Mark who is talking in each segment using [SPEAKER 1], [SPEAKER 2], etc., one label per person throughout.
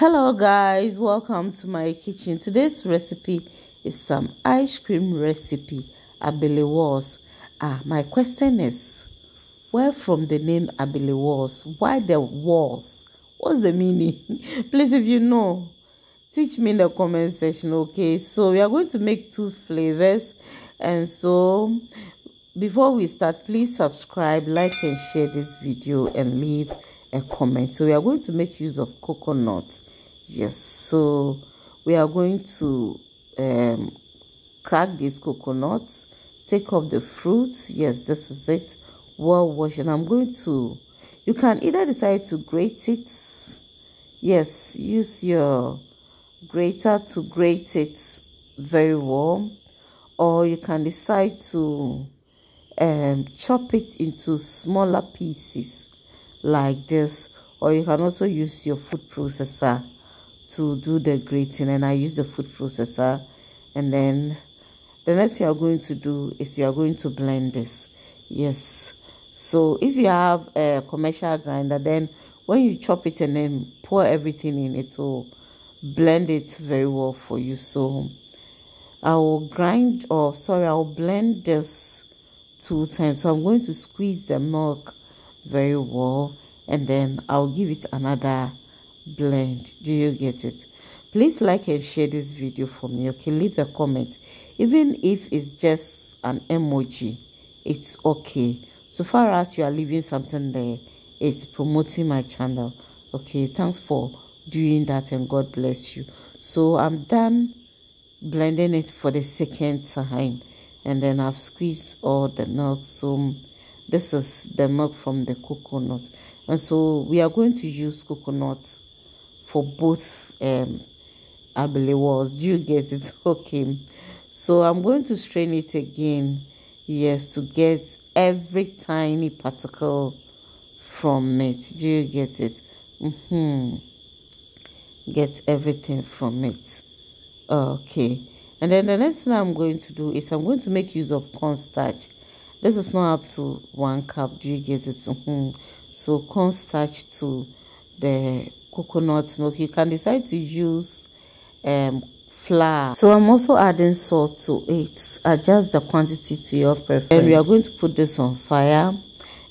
[SPEAKER 1] Hello guys, welcome to my kitchen. Today's recipe is some ice cream recipe. Abele walls. My question is, where from the name Abele walls? Why the walls? What's the meaning? Please, if you know, teach me in the comment section. Okay, so we are going to make two flavors, and so before we start, please subscribe, like and share this video and leave a comment. So we are going to make use of coconut. Yes, so we are going to crack these coconuts, take off the fruits. Yes, this is it, well washed. And I'm going to, you can either decide to grate it. Yes, use your grater to grate it very well, or you can decide to chop it into smaller pieces like this, or you can also use your food processor to do the grating. And I use the food processor. And then the next thing you are going to do is you are going to blend this. Yes, so if you have a commercial grinder, then when you chop it and then pour everything in, it will blend it very well for you. So I will blend this 2 times. So I'm going to squeeze the milk very well, and then I'll give it another blend. Do you get it? Please like and share this video for me. Okay, leave a comment, even if it's just an emoji, it's okay. So far as you are leaving something there, it's promoting my channel. Okay, thanks for doing that, and God bless you. So I'm done blending it for the second time, and then I've squeezed all the milk. So this is the milk from the coconut, and so we are going to use coconut for both Abele walls. Do you get it? Okay, so I'm going to strain it again, yes, to get every tiny particle from it. Do you get it? Get everything from it. Okay, and then the next thing I'm going to do is I'm going to make use of cornstarch. This is not up to 1 cup. Do you get it? So cornstarch to the coconut milk. You can decide to use flour. So I'm also adding salt to it. Adjust the quantity to your preference. And we are going to put this on fire,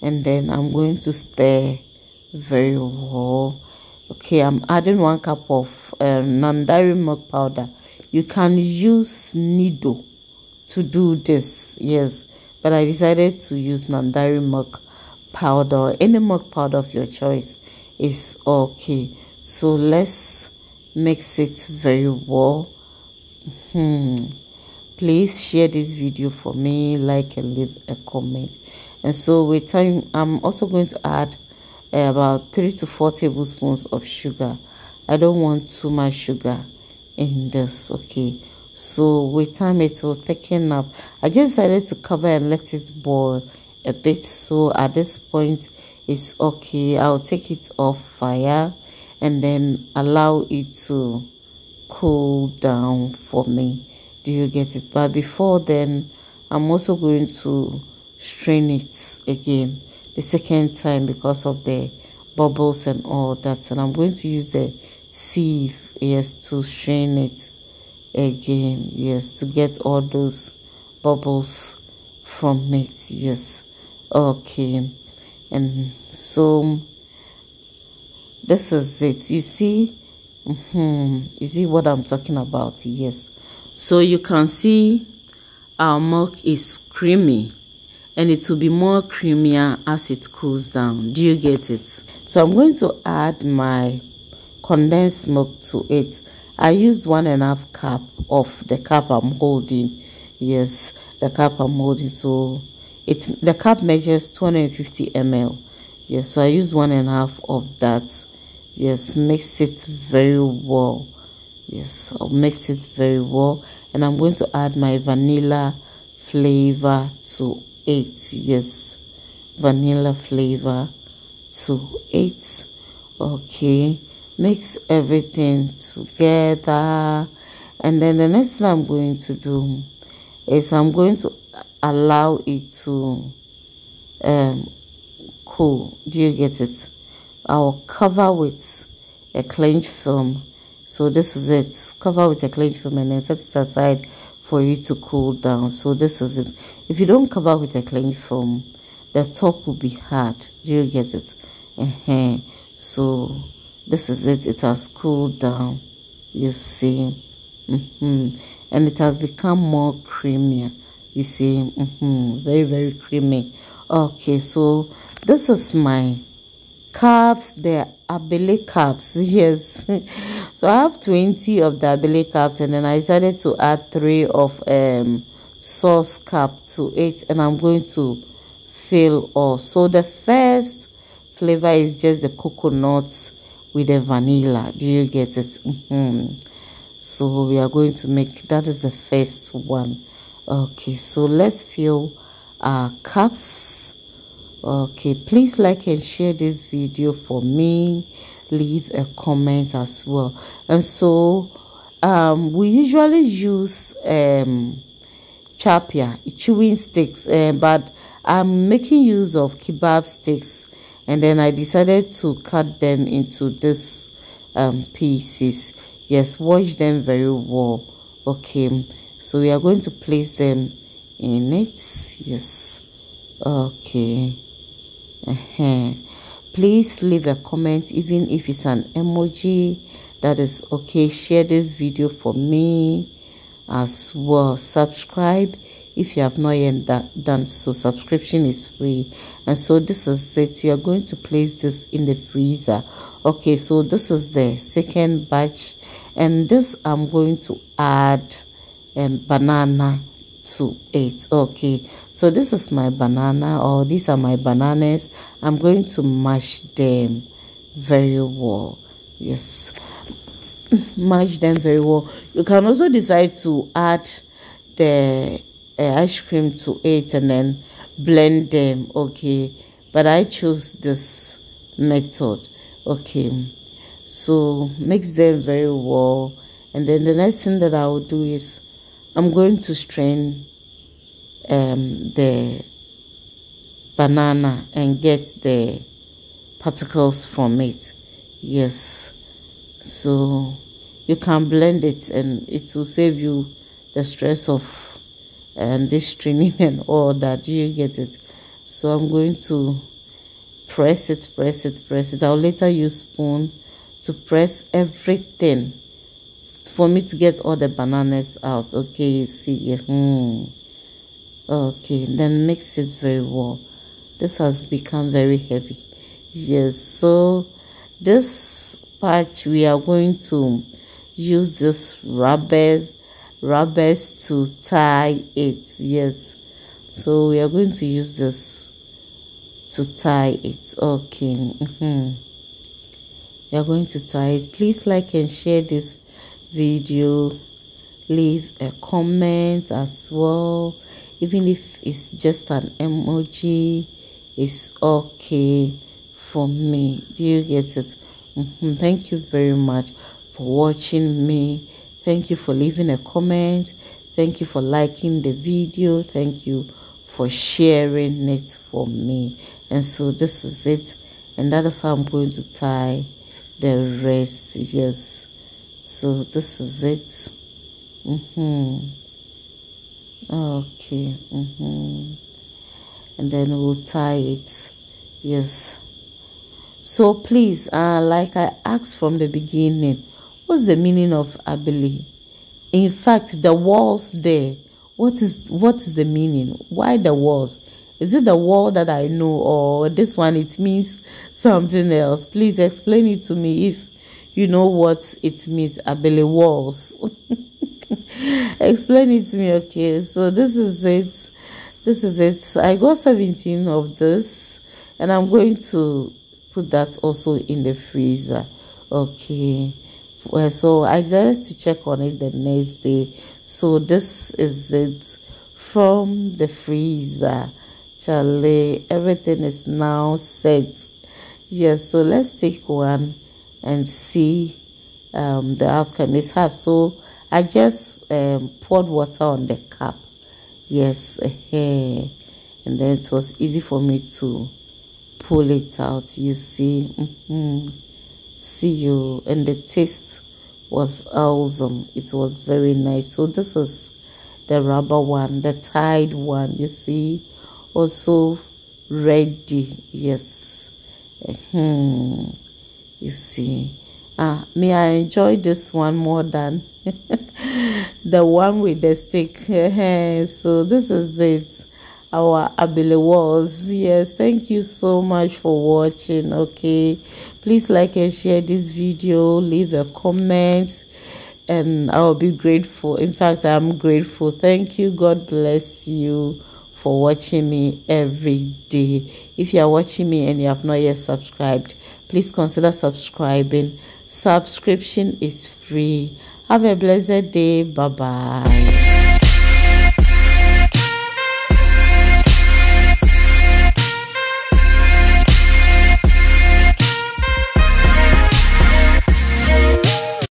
[SPEAKER 1] and then I'm going to stir very well. Okay, I'm adding 1 cup of non-dairy milk powder. You can use Nido to do this, yes, but I decided to use non-dairy milk powder. Any milk powder of your choice is okay. So let's mix it very well. Please share this video for me, like and leave a comment. And so with time, I'm also going to add about 3 to 4 tablespoons of sugar. I don't want too much sugar in this. Okay, so with time it will thicken up. I just decided to cover and let it boil a bit. So at this point it's okay. I'll take it off fire and then allow it to cool down for me. Do you get it? But before then, I'm also going to strain it again the second time because of the bubbles and all that, and I'm going to use the sieve, yes, to strain it again, yes, to get all those bubbles from it. Yes, okay. And so this is it. You see, you see what I'm talking about? Yes. So you can see our milk is creamy, and it will be more creamier as it cools down. Do you get it? So I'm going to add my condensed milk to it. I used 1.5 cup of the cup I'm holding. Yes, the cup I'm holding. So the cup measures 250 ml. Yes, so I use 1.5 of that. Yes, mix it very well. Yes, I'll mix it very well, and I'm going to add my vanilla flavor to it. Yes, vanilla flavor to it. Okay, mix everything together, and then the next thing I'm going to do is I'm going to allow it to cool. Do you get it? I'll cover with a cling film. So this is it. Cover with a cling film and then set it aside for you to cool down. So this is it. If you don't cover with a cling film, the top will be hard. Do you get it? So this is it. It has cooled down, you see. And it has become more creamier, you see. Very, very creamy. Okay, so this is my cups, the Abele cups. Yes. So I have 20 of the Abele cups, and then I decided to add 3 of sauce cup to it, and I'm going to fill all. So the first flavor is just the coconut with the vanilla. Do you get it? So we are going to make, that is the first one. Okay, so let's fill our cups. Okay, please like and share this video for me. Leave a comment as well. And so we usually use chapia, chewing sticks, but I'm making use of kebab sticks, and then I decided to cut them into this pieces. Yes, wash them very well. Okay, so we are going to place them in it. Yes. Okay. Please leave a comment, even if it's an emoji, that is okay. Share this video for me as well. Subscribe if you have not yet done so. Subscription is free. And so this is it. You are going to place this in the freezer. Okay, so this is the second batch, and this I'm going to add banana to it. Okay, so this is my banana, or these are my bananas. I'm going to mash them very well. Yes, mash them very well. You can also decide to add the ice cream to it and then blend them. Okay, but I chose this method. Okay, so mix them very well, and then the next thing that I will do is I'm going to strain the banana and get the particles from it. Yes, so you can blend it, and it will save you the stress of this straining and all that. Do you get it? So I'm going to press it. I'll later use spoon to press everything for me to get all the bananas out. Okay, you see. Okay, then mix it very well. This has become very heavy. Yes, so this patch we are going to use this rubbers to tie it. Yes, so we are going to use this to tie it. Okay, we are going to tie it. Please like and share this video. Leave a comment as well, even if it's just an emoji. It's okay for me. Do you get it? Thank you very much for watching me. Thank you for leaving a comment. Thank you for liking the video. Thank you for sharing it for me. And so this is it, and that is how I'm going to tie the rest. Yes, so this is it. Okay, and then we'll tie it. Yes, so please, like I asked from the beginning, what's the meaning of Abele? In fact, the walls there, what is the meaning? Why the walls? Is it the wall that I know, or this one it means something else? Please explain it to me if you know what it means. Abele walls. Explain it to me. Okay, so this is it. I got 17 of this, and I'm going to put that also in the freezer. Okay, well, so I decided to check on it the next day. So this is it from the freezer. Charlie, everything is now set. Yes, so let's take one and see the outcome. It's hard, so I just poured water on the cup. Yes, and then it was easy for me to pull it out. You see, See you, and the taste was awesome. It was very nice. So this is the rubber one, the tied one, you see, also ready. Yes. You see, me, I enjoy this one more than the one with the stick. So this is it, our Abele walls. Yes, thank you so much for watching. Okay, please like and share this video, leave a comment, and I'll be grateful. In fact, I'm grateful. Thank you. God bless you for watching me every day. If you are watching me and you have not yet subscribed, please consider subscribing. Subscription is free. Have a blessed day. Bye bye.